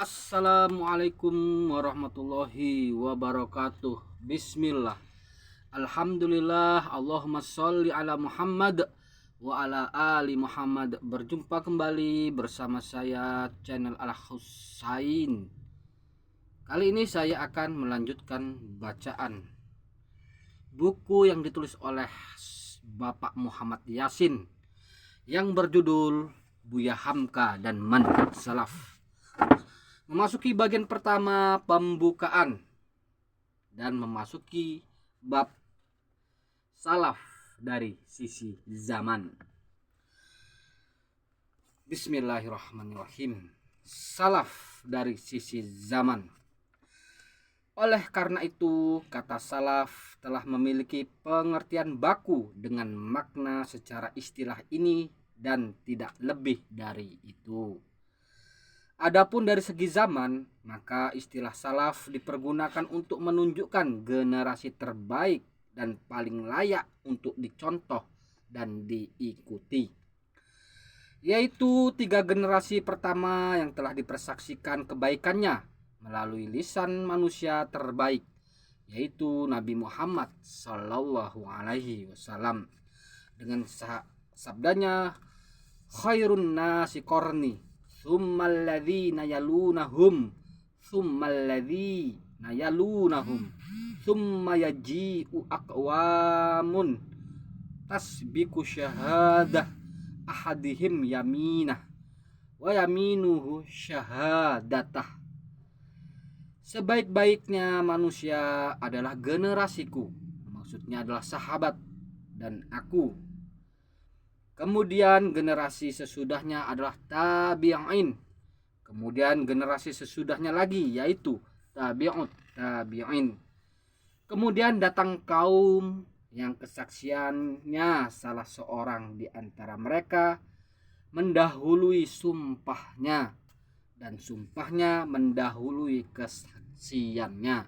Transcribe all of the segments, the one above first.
Assalamualaikum warahmatullahi wabarakatuh. Bismillah. Alhamdulillah. Allahumma sholli ala Muhammad wa ala ali Muhammad. Berjumpa kembali bersama saya channel Al Husain. Kali ini saya akan melanjutkan bacaan buku yang ditulis oleh Bapak Muhammad Yasin yang berjudul Buya Hamka dan Manhaj Salaf. Memasuki bagian pertama, pembukaan, dan memasuki bab salaf dari sisi zaman. Bismillahirrahmanirrahim. Salaf dari sisi zaman. Oleh karena itu, kata salaf telah memiliki pengertian baku dengan makna secara istilah ini dan tidak lebih dari itu. Adapun dari segi zaman, maka istilah salaf dipergunakan untuk menunjukkan generasi terbaik dan paling layak untuk dicontoh dan diikuti, yaitu 3 generasi pertama yang telah dipersaksikan kebaikannya melalui lisan manusia terbaik, yaitu Nabi Muhammad Sallallahu Alaihi Wasallam dengan sabdanya, khairun nasi qarni Tsummal ladzina yalunahum Tsummal ladzina yalunahum Tsumma yaji'u aqwamun tasbiku syahadah ahadihim yaminah wa yaminuhu syahadatah. Sebaik-baiknya manusia adalah generasiku, maksudnya adalah sahabat dan aku. Kemudian generasi sesudahnya adalah tabi'in. Kemudian generasi sesudahnya lagi yaitu tabi'in. Kemudian datang kaum yang kesaksiannya salah seorang di antara mereka mendahului sumpahnya dan sumpahnya mendahului kesaksiannya.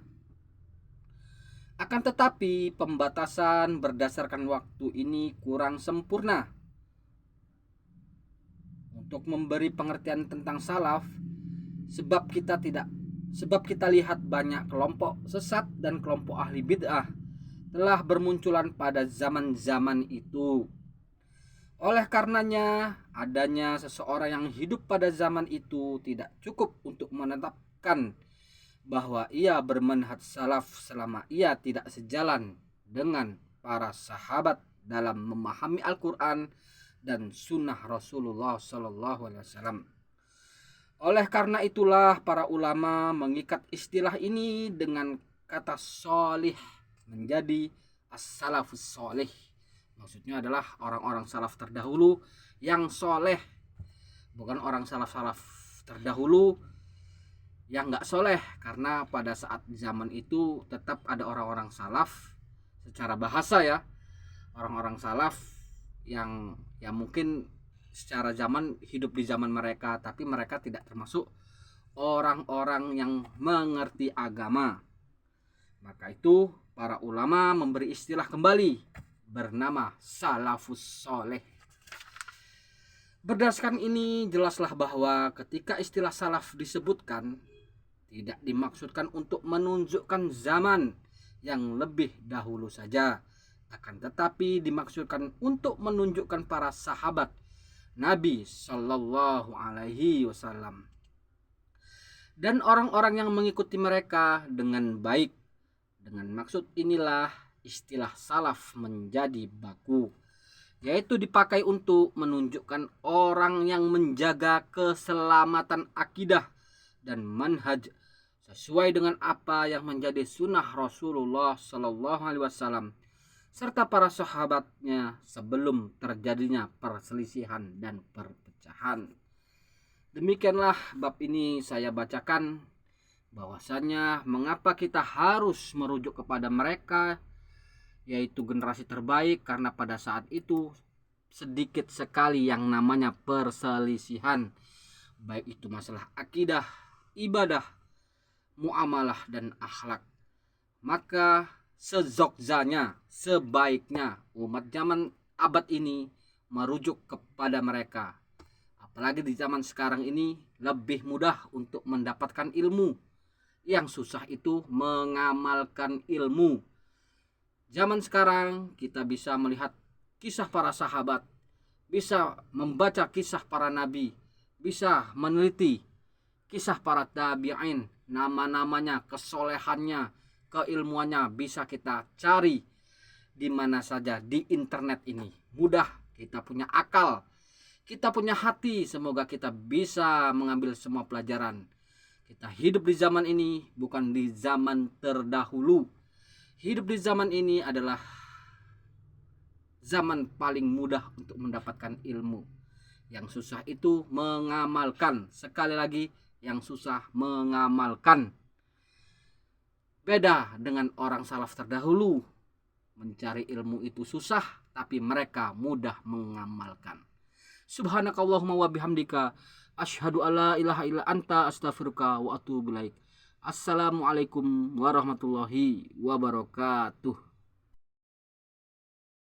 Akan tetapi pembatasan berdasarkan waktu ini kurang sempurna. Untuk memberi pengertian tentang salaf, sebab kita lihat banyak kelompok sesat dan kelompok ahli bid'ah telah bermunculan pada zaman-zaman itu. Oleh karenanya, adanya seseorang yang hidup pada zaman itu tidak cukup untuk menetapkan bahwa ia bermanhaj salaf selama ia tidak sejalan dengan para sahabat dalam memahami Al-Quran dan sunnah Rasulullah Sallallahu Alaihi Wasallam. Oleh karena itulah para ulama mengikat istilah ini dengan kata solih menjadi as-salafus solih. Maksudnya adalah orang-orang salaf terdahulu yang soleh, bukan orang salaf-salaf terdahulu yang gak soleh. Karena pada saat zaman itu tetap ada orang-orang salaf secara bahasa ya, orang-orang salaf yang ya mungkin secara zaman hidup di zaman mereka, tapi mereka tidak termasuk orang-orang yang mengerti agama. Maka itu para ulama memberi istilah kembali bernama salafus soleh. Berdasarkan ini jelaslah bahwa ketika istilah salaf disebutkan tidak dimaksudkan untuk menunjukkan zaman yang lebih dahulu saja, akan tetapi dimaksudkan untuk menunjukkan para sahabat Nabi Sallallahu Alaihi Wasallam dan orang-orang yang mengikuti mereka dengan baik. Dengan maksud inilah istilah salaf menjadi baku, yaitu dipakai untuk menunjukkan orang yang menjaga keselamatan akidah dan manhaj sesuai dengan apa yang menjadi sunnah Rasulullah Sallallahu Alaihi Wasallam serta para sahabatnya sebelum terjadinya perselisihan dan perpecahan. Demikianlah bab ini saya bacakan, bahwasanya mengapa kita harus merujuk kepada mereka, yaitu generasi terbaik, karena pada saat itu sedikit sekali yang namanya perselisihan, baik itu masalah akidah, ibadah, muamalah dan akhlak. Maka sebaiknya umat zaman abad ini merujuk kepada mereka. Apalagi di zaman sekarang ini lebih mudah untuk mendapatkan ilmu. Yang susah itu mengamalkan ilmu. Zaman sekarang kita bisa melihat kisah para sahabat, bisa membaca kisah para nabi, bisa meneliti kisah para tabi'in, nama-namanya, kesolehannya, keilmuannya bisa kita cari di mana saja di internet ini. Mudah, kita punya akal, kita punya hati, semoga kita bisa mengambil semua pelajaran. Kita hidup di zaman ini bukan di zaman terdahulu. Hidup di zaman ini adalah zaman paling mudah untuk mendapatkan ilmu. Yang susah itu mengamalkan. Sekali lagi, yang susah mengamalkan. Beda dengan orang salaf terdahulu. Mencari ilmu itu susah, tapi mereka mudah mengamalkan. Subhanakallahumma wa bihamdika asyhadu alla ilaha illa anta astaghfiruka wa atubu ilaik. Assalamualaikum warahmatullahi wabarakatuh.